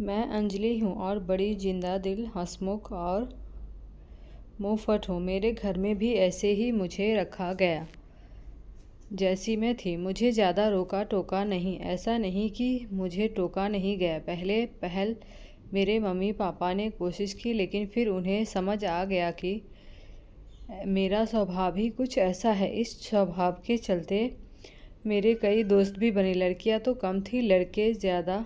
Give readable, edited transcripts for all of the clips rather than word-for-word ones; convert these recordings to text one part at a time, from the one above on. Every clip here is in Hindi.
मैं अंजलि हूँ और बड़ी जिंदा दिल, हंसमुख और मुंहफट हूँ। मेरे घर में भी ऐसे ही मुझे रखा गया जैसी मैं थी। मुझे ज़्यादा रोका टोका नहीं। ऐसा नहीं कि मुझे टोका नहीं गया। पहले पहल मेरे मम्मी पापा ने कोशिश की, लेकिन फिर उन्हें समझ आ गया कि मेरा स्वभाव ही कुछ ऐसा है। इस स्वभाव के चलते मेरे कई दोस्त भी बने। लड़कियां तो कम थी, लड़के ज़्यादा।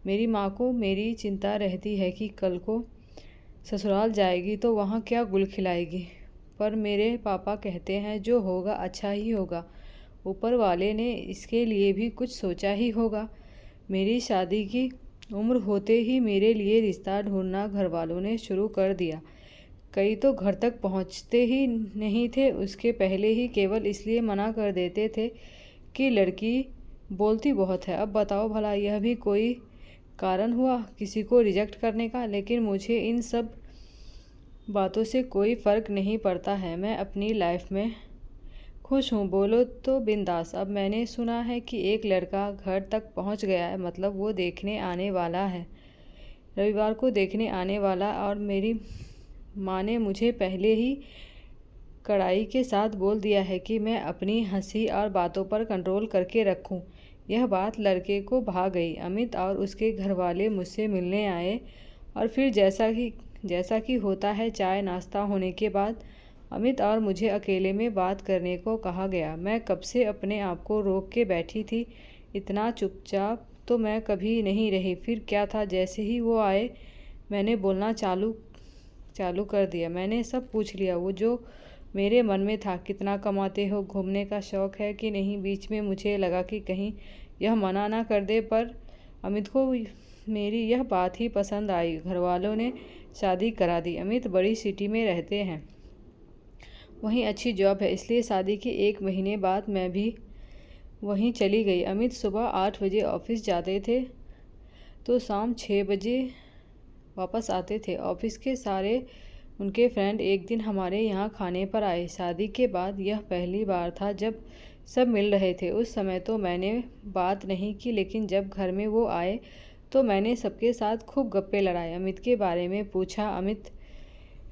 मेरी माँ को मेरी चिंता रहती है कि कल को ससुराल जाएगी तो वहाँ क्या गुल खिलाएगी। पर मेरे पापा कहते हैं जो होगा अच्छा ही होगा। ऊपर वाले ने इसके लिए भी कुछ सोचा ही होगा। मेरी शादी की उम्र होते ही मेरे लिए रिश्ता ढूंढना घर वालों ने शुरू कर दिया। कई तो घर तक पहुंचते ही नहीं थे, उसके पहले ही केवल इसलिए मना कर देते थे कि लड़की बोलती बहुत है। अब बताओ भला, यह भी कोई कारण हुआ किसी को रिजेक्ट करने का? लेकिन मुझे इन सब बातों से कोई फ़र्क नहीं पड़ता है। मैं अपनी लाइफ में खुश हूँ। बोलो तो बिंदास। अब मैंने सुना है कि एक लड़का घर तक पहुँच गया है, मतलब वो देखने आने वाला है, रविवार को देखने आने वाला। और मेरी माँ ने मुझे पहले ही कड़ाई के साथ बोल दिया है कि मैं अपनी हंसी और बातों पर कंट्रोल करके रखूं। यह बात लड़के को भा गई। अमित और उसके घर वाले मुझसे मिलने आए और फिर जैसा कि होता है, चाय नाश्ता होने के बाद अमित और मुझे अकेले में बात करने को कहा गया। मैं कब से अपने आप को रोक के बैठी थी। इतना चुपचाप तो मैं कभी नहीं रही। फिर क्या था, जैसे ही वो आए मैंने बोलना चालू कर दिया। मैंने सब पूछ लिया, वो जो मेरे मन में था। कितना कमाते हो, घूमने का शौक़ है कि नहीं? बीच में मुझे लगा कि कहीं यह मना ना कर दे, पर अमित को मेरी यह बात ही पसंद आई। घर वालों ने शादी करा दी। अमित बड़ी सिटी में रहते हैं, वहीं अच्छी जॉब है, इसलिए शादी के 1 महीने बाद मैं भी वहीं चली गई। अमित सुबह 8 बजे ऑफिस जाते थे तो शाम 6 बजे वापस आते थे। ऑफिस के सारे उनके फ्रेंड एक दिन हमारे यहाँ खाने पर आए। शादी के बाद यह पहली बार था जब सब मिल रहे थे। उस समय तो मैंने बात नहीं की, लेकिन जब घर में वो आए तो मैंने सबके साथ खूब गप्पे लड़ाए, अमित के बारे में पूछा। अमित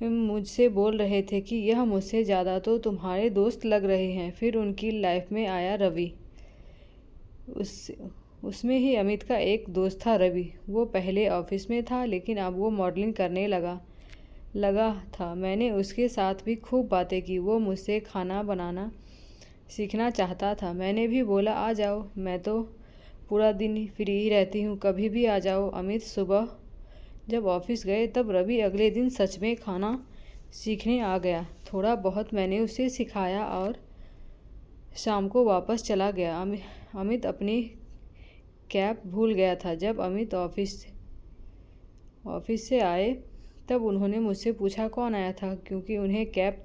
मुझसे बोल रहे थे कि यह मुझसे ज़्यादा तो तुम्हारे दोस्त लग रहे हैं। फिर उनकी लाइफ में आया रवि। उसमें ही अमित का एक दोस्त था रवि। वो पहले ऑफिस में था, लेकिन अब वो मॉडलिंग करने लगा था। मैंने उसके साथ भी खूब बातें की। वो मुझसे खाना बनाना सीखना चाहता था। मैंने भी बोला आ जाओ, मैं तो पूरा दिन फ्री ही रहती हूँ, कभी भी आ जाओ। अमित सुबह जब ऑफिस गए तब रवि अगले दिन सच में खाना सीखने आ गया। थोड़ा बहुत मैंने उसे सिखाया और शाम को वापस चला गया। अमित अपनी कैप भूल गया था। जब अमित ऑफिस से आए तब उन्होंने मुझसे पूछा कौन आया था, क्योंकि उन्हें कैप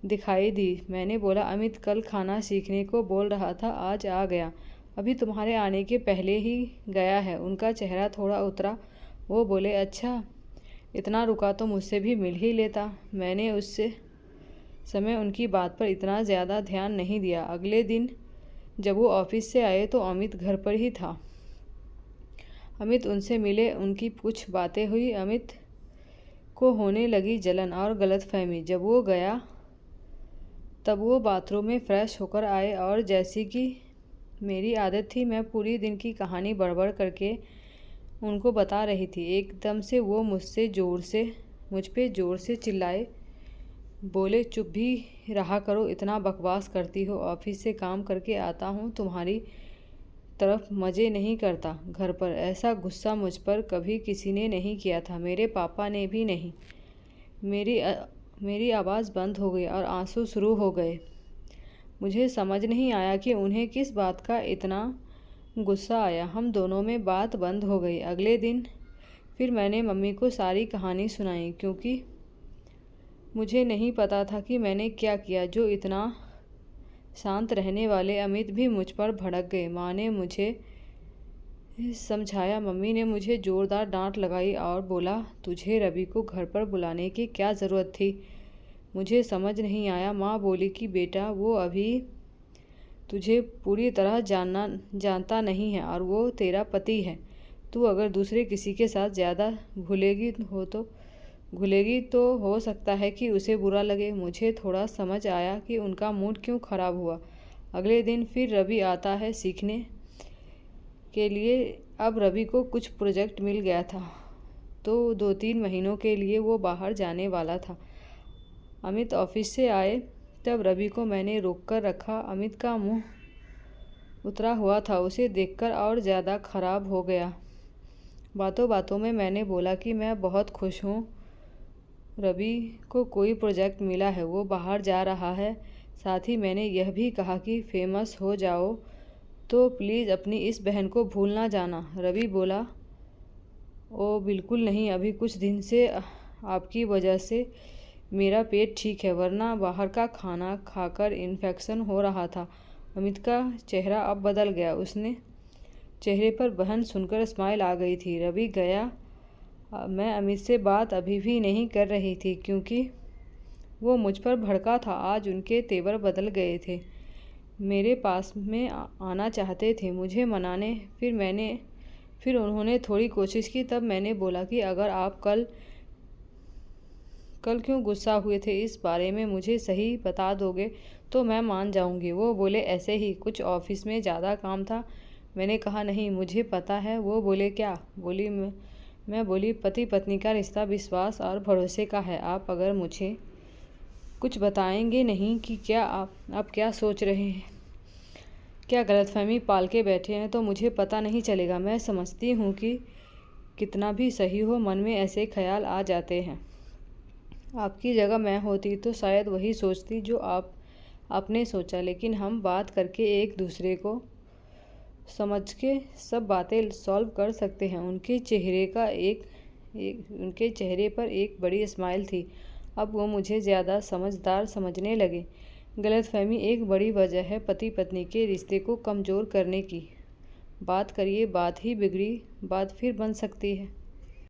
दिखाई दी। मैंने बोला अमित कल खाना सीखने को बोल रहा था, आज आ गया। अभी तुम्हारे आने के पहले ही गया है। उनका चेहरा थोड़ा उतरा। वो बोले अच्छा, इतना रुका तो मुझसे भी मिल ही लेता। मैंने उस समय उनकी बात पर इतना ज़्यादा ध्यान नहीं दिया। अगले दिन जब वो ऑफिस से आए तो अमित घर पर ही था। अमित उनसे मिले, उनकी कुछ बातें हुई। अमित को होने लगी जलन और गलतफहमी। जब वो गया तब वो बाथरूम में फ्रेश होकर आए और जैसी कि मेरी आदत थी, मैं पूरी दिन की कहानी बड़बड़ करके उनको बता रही थी। एकदम से वो मुझ पे ज़ोर से चिल्लाए। बोले चुप भी रहा करो, इतना बकवास करती हो। ऑफिस से काम करके आता हूँ, तुम्हारी तरफ मज़े नहीं करता घर पर। ऐसा गुस्सा मुझ पर कभी किसी ने नहीं किया था, मेरे पापा ने भी नहीं। मेरी आवाज़ बंद हो गई और आंसू शुरू हो गए। मुझे समझ नहीं आया कि उन्हें किस बात का इतना गुस्सा आया। हम दोनों में बात बंद हो गई। अगले दिन फिर मैंने मम्मी को सारी कहानी सुनाई, क्योंकि मुझे नहीं पता था कि मैंने क्या किया जो इतना शांत रहने वाले अमित भी मुझ पर भड़क गए। माँ ने मुझे समझाया, मम्मी ने मुझे ज़ोरदार डांट लगाई और बोला तुझे रवि को घर पर बुलाने की क्या ज़रूरत थी? मुझे समझ नहीं आया। माँ बोली कि बेटा वो अभी तुझे पूरी तरह जानता नहीं है और वो तेरा पति है। तू अगर दूसरे किसी के साथ ज़्यादा घुलेगी तो हो सकता है कि उसे बुरा लगे। मुझे थोड़ा समझ आया कि उनका मूड क्यों ख़राब हुआ। अगले दिन फिर रवि आता है सीखने के लिए। अब रवि को कुछ प्रोजेक्ट मिल गया था तो 2-3 महीनों के लिए वो बाहर जाने वाला था। अमित ऑफिस से आए तब रवि को मैंने रोक कर रखा। अमित का मुंह उतरा हुआ था, उसे देखकर और ज़्यादा खराब हो गया। बातों बातों में मैंने बोला कि मैं बहुत खुश हूँ, रवि को कोई प्रोजेक्ट मिला है, वो बाहर जा रहा है। साथ ही मैंने यह भी कहा कि फेमस हो जाओ तो प्लीज़ अपनी इस बहन को भूल ना जाना। रवि बोला, ओ बिल्कुल नहीं, अभी कुछ दिन से आपकी वजह से मेरा पेट ठीक है, वरना बाहर का खाना खाकर इन्फेक्शन हो रहा था। अमित का चेहरा अब बदल गया। उसने चेहरे पर बहन सुनकर स्माइल आ गई थी। रवि गया। मैं अमित से बात अभी भी नहीं कर रही थी क्योंकि वो मुझ पर भड़का था। आज उनके तेवर बदल गए थे। मेरे पास में आना चाहते थे, मुझे मनाने। फिर उन्होंने थोड़ी कोशिश की। तब मैंने बोला कि अगर आप कल क्यों गुस्सा हुए थे इस बारे में मुझे सही बता दोगे तो मैं मान जाऊंगी। वो बोले, ऐसे ही, कुछ ऑफिस में ज़्यादा काम था। मैंने कहा, नहीं मुझे पता है। वो बोले, क्या? मैं बोली, पति पत्नी का रिश्ता विश्वास और भरोसे का है। आप अगर मुझे कुछ बताएंगे नहीं कि क्या आप क्या सोच रहे हैं, क्या गलतफहमी पाल के बैठे हैं, तो मुझे पता नहीं चलेगा। मैं समझती हूँ कि कितना भी सही हो, मन में ऐसे ख्याल आ जाते हैं। आपकी जगह मैं होती तो शायद वही सोचती जो आपने सोचा, लेकिन हम बात करके एक दूसरे को समझ के सब बातें सॉल्व कर सकते हैं। उनके चेहरे पर एक बड़ी स्माइल थी। अब वो मुझे ज़्यादा समझदार समझने लगे। गलतफहमी एक बड़ी वजह है पति पत्नी के रिश्ते को कमज़ोर करने की। बात करिए, बात ही बिगड़ी बात फिर बन सकती है।